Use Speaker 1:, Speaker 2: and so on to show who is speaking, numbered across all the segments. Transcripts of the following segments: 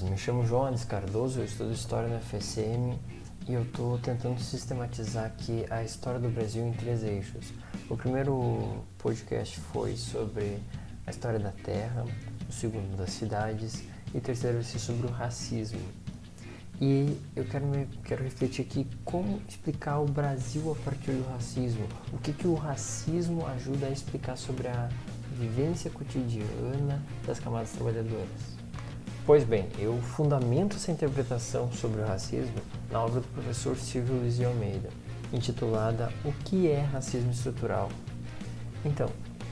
Speaker 1: paz, me chamo João Ades Cardoso, eu estudo História na UFSM e eu estou tentando sistematizar aqui a história do Brasil em 3 eixos. O primeiro podcast foi sobre a história da terra, o segundo das cidades e o terceiro vai ser sobre o racismo. E eu quero refletir aqui como explicar o Brasil a partir do racismo. O que o racismo ajuda a explicar sobre a vivência cotidiana das camadas trabalhadoras. Pois bem, eu fundamento essa interpretação sobre o racismo na obra do professor Silvio Luiz de Almeida, intitulada O que é racismo estrutural? Então,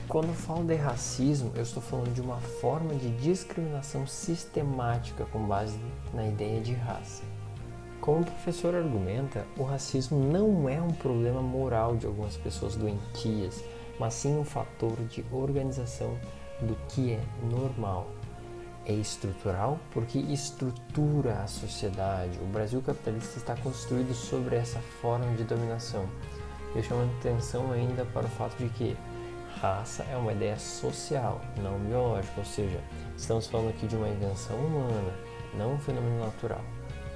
Speaker 1: quando eu falo de racismo, eu estou falando de uma forma de discriminação sistemática com base na ideia de raça. Como o professor argumenta, o racismo não é um problema moral de algumas pessoas doentias, mas sim um fator de organização do que é normal. É estrutural porque estrutura a sociedade. O Brasil capitalista está construído sobre essa forma de dominação. Eu chamo a atenção ainda para o fato de que raça é uma ideia social, não biológica, ou seja, estamos falando aqui de uma invenção humana, não um fenômeno natural.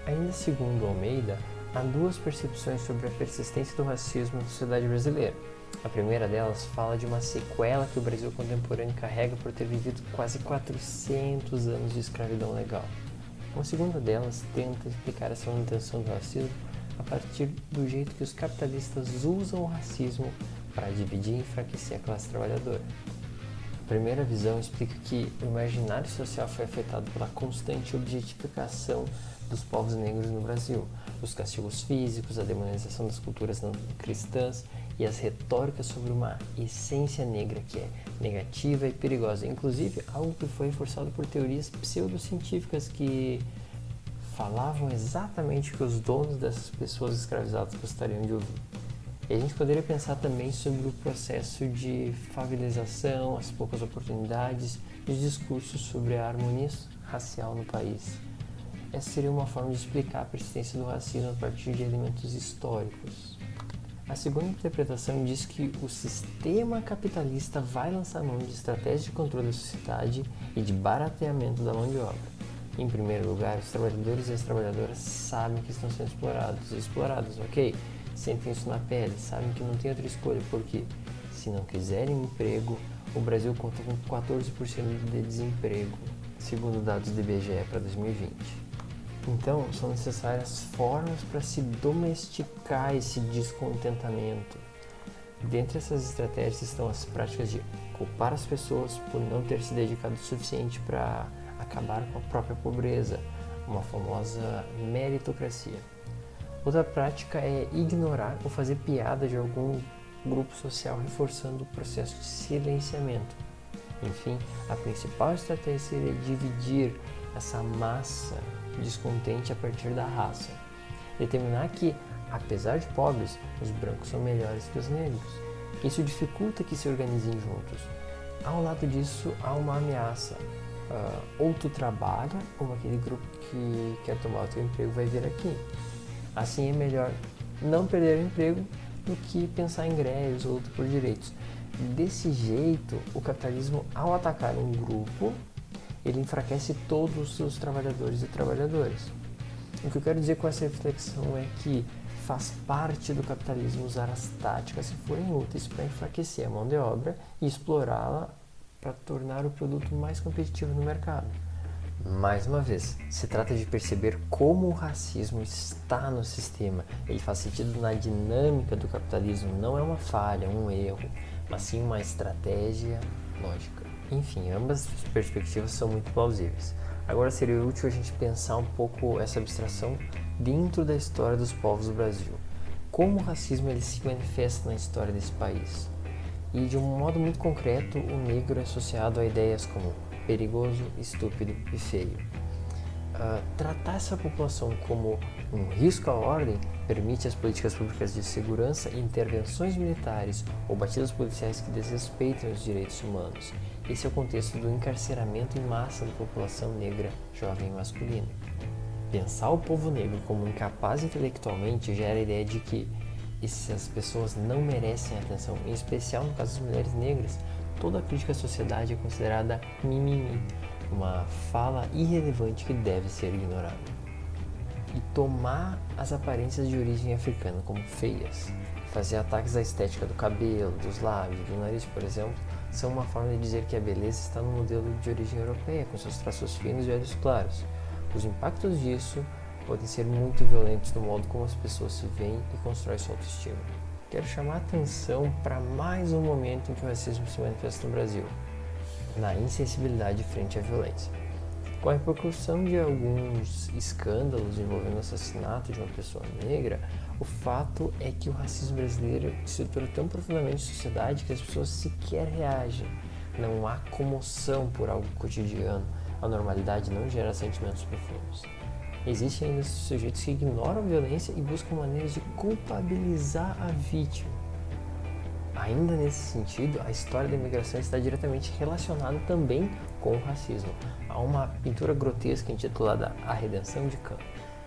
Speaker 1: Ainda segundo Almeida, há 2 percepções sobre a persistência do racismo na sociedade brasileira. A primeira delas fala de uma sequela que o Brasil contemporâneo carrega por ter vivido quase 400 anos de escravidão legal. Uma segunda delas tenta explicar essa manutenção do racismo a partir do jeito que os capitalistas usam o racismo para dividir e enfraquecer a classe trabalhadora. A primeira visão explica que o imaginário social foi afetado pela constante objetificação dos povos negros no Brasil, os castigos físicos, a demonização das culturas não cristãs e as retóricas sobre uma essência negra que é negativa e perigosa, inclusive algo que foi reforçado por teorias pseudocientíficas que falavam exatamente o que os donos dessas pessoas escravizadas gostariam de ouvir. E a gente poderia pensar também sobre o processo de favelização, as poucas oportunidades e os discursos sobre a harmonia racial no país. Essa seria uma forma de explicar a persistência do racismo a partir de elementos históricos. A segunda interpretação diz que o sistema capitalista vai lançar mão de estratégias de controle da sociedade e de barateamento da mão de obra. Em primeiro lugar, os trabalhadores e as trabalhadoras sabem que estão sendo explorados, ok? Sentem isso na pele, sabem que não tem outra escolha, porque se não quiserem emprego, o Brasil conta com 14% de desemprego, segundo dados do IBGE para 2020. Então, são necessárias formas para se domesticar esse descontentamento. Dentre essas estratégias estão as práticas de culpar as pessoas por não ter se dedicado o suficiente para acabar com a própria pobreza, uma famosa meritocracia. Outra prática é ignorar ou fazer piada de algum grupo social, reforçando o processo de silenciamento. Enfim, a principal estratégia seria dividir essa massa descontente a partir da raça. Determinar que, apesar de pobres, os brancos são melhores que os negros. Isso dificulta que se organizem juntos. Ao lado disso, há uma ameaça. Ou tu trabalha, ou aquele grupo que quer tomar o teu emprego vai vir aqui. Assim é melhor não perder o emprego do que pensar em greves ou luta por direitos. Desse jeito, o capitalismo, ao atacar um grupo, ele enfraquece todos os trabalhadores e trabalhadoras. O que eu quero dizer com essa reflexão é que faz parte do capitalismo usar as táticas, se forem úteis, para enfraquecer a mão de obra e explorá-la para tornar o produto mais competitivo no mercado. Mais uma vez, se trata de perceber como o racismo está no sistema. Ele faz sentido na dinâmica do capitalismo, não é uma falha, um erro, mas sim uma estratégia lógica. Enfim, ambas as perspectivas são muito plausíveis. Agora seria útil a gente pensar um pouco essa abstração dentro da história dos povos do Brasil. Como o racismo ele se manifesta na história desse país. E de um modo muito concreto, o negro é associado a ideias como perigoso, estúpido e feio. Tratar essa população como um risco à ordem permite as políticas públicas de segurança e intervenções militares ou batidas policiais que desrespeitam os direitos humanos. Esse é o contexto do encarceramento em massa da população negra, jovem e masculina. Pensar o povo negro como incapaz intelectualmente gera a ideia de que essas pessoas não merecem atenção, em especial no caso das mulheres negras. Toda a crítica à sociedade é considerada mimimi, uma fala irrelevante que deve ser ignorada. E tomar as aparências de origem africana como feias, fazer ataques à estética do cabelo, dos lábios, do nariz, por exemplo, são uma forma de dizer que a beleza está no modelo de origem europeia, com seus traços finos e olhos claros. Os impactos disso podem ser muito violentos no modo como as pessoas se veem e constroem sua autoestima. Quero chamar a atenção para mais um momento em que o racismo se manifesta no Brasil, na insensibilidade frente à violência. Com a repercussão de alguns escândalos envolvendo o assassinato de uma pessoa negra, o fato é que o racismo brasileiro se estrutura tão profundamente em sociedade que as pessoas sequer reagem. Não há comoção por algo cotidiano, a normalidade não gera sentimentos profundos. Existem ainda sujeitos que ignoram a violência e buscam maneiras de culpabilizar a vítima. Ainda nesse sentido, a história da imigração está diretamente relacionada também com o racismo. Há uma pintura grotesca intitulada A Redenção de Cã.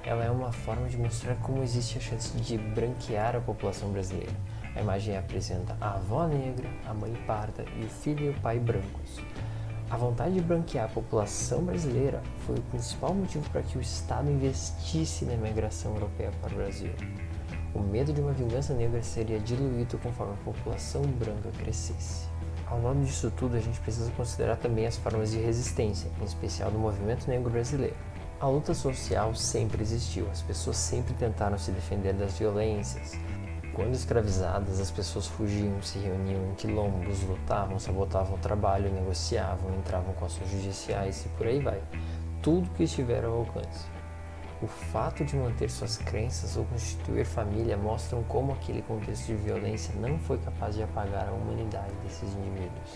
Speaker 1: Ela é uma forma de mostrar como existe a chance de branquear a população brasileira. A imagem apresenta a avó negra, a mãe parda e o filho e o pai brancos. A vontade de branquear a população brasileira foi o principal motivo para que o Estado investisse na imigração europeia para o Brasil. O medo de uma vingança negra seria diluído conforme a população branca crescesse. Ao lado disso tudo, a gente precisa considerar também as formas de resistência, em especial do movimento negro brasileiro. A luta social sempre existiu, as pessoas sempre tentaram se defender das violências. Quando escravizadas, as pessoas fugiam, se reuniam em quilombos, lutavam, sabotavam o trabalho, negociavam, entravam com ações judiciais e por aí vai. Tudo que estiver ao alcance. O fato de manter suas crenças ou constituir família mostram como aquele contexto de violência não foi capaz de apagar a humanidade desses indivíduos.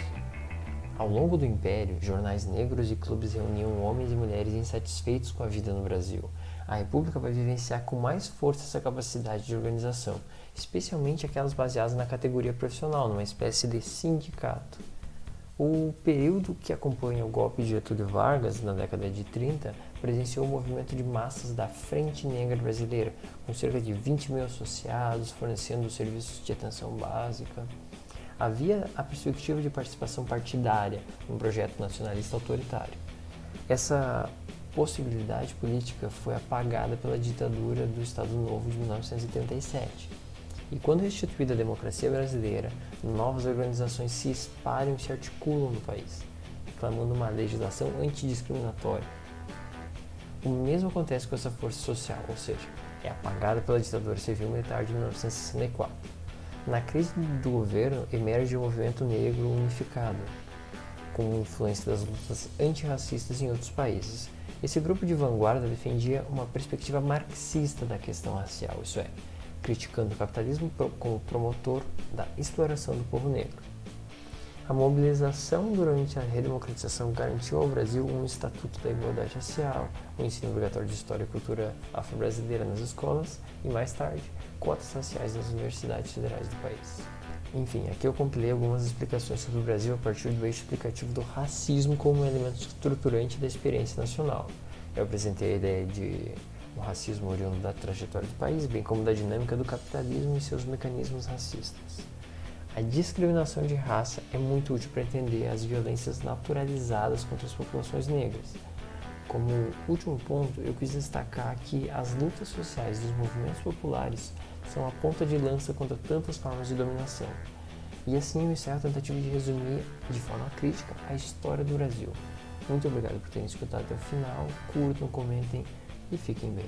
Speaker 1: Ao longo do Império, jornais negros e clubes reuniam homens e mulheres insatisfeitos com a vida no Brasil. A República vai vivenciar com mais força essa capacidade de organização, especialmente aquelas baseadas na categoria profissional, numa espécie de sindicato. O período que acompanha o golpe de Getúlio Vargas, na década de 30, presenciou o movimento de massas da Frente Negra Brasileira, com cerca de 20 mil associados, fornecendo serviços de atenção básica. Havia a perspectiva de participação partidária num projeto nacionalista autoritário. Essa possibilidade política foi apagada pela ditadura do Estado Novo de 1937. E quando restituída a democracia brasileira, novas organizações se espalham e se articulam no país, reclamando uma legislação antidiscriminatória. O mesmo acontece com essa força social, ou seja, é apagada pela ditadura civil-militar de 1964. Na crise do governo, emerge o movimento negro unificado, com influência das lutas antirracistas em outros países. Esse grupo de vanguarda defendia uma perspectiva marxista da questão racial, isso é, criticando o capitalismo como promotor da exploração do povo negro. A mobilização durante a redemocratização garantiu ao Brasil um estatuto da igualdade racial, o ensino obrigatório de história e cultura afro-brasileira nas escolas e, mais tarde, cotas raciais nas universidades federais do país. Enfim, aqui eu compilei algumas explicações sobre o Brasil a partir do eixo explicativo do racismo como um elemento estruturante da experiência nacional. Eu apresentei a ideia de o racismo oriundo da trajetória do país, bem como da dinâmica do capitalismo e seus mecanismos racistas. A discriminação de raça é muito útil para entender as violências naturalizadas contra as populações negras. Como último ponto, eu quis destacar que as lutas sociais dos movimentos populares são a ponta de lança contra tantas formas de dominação. E assim eu encerro a tentativa de resumir de forma crítica a história do Brasil. Muito obrigado por terem escutado até o final, curtam, comentem e fiquem bem.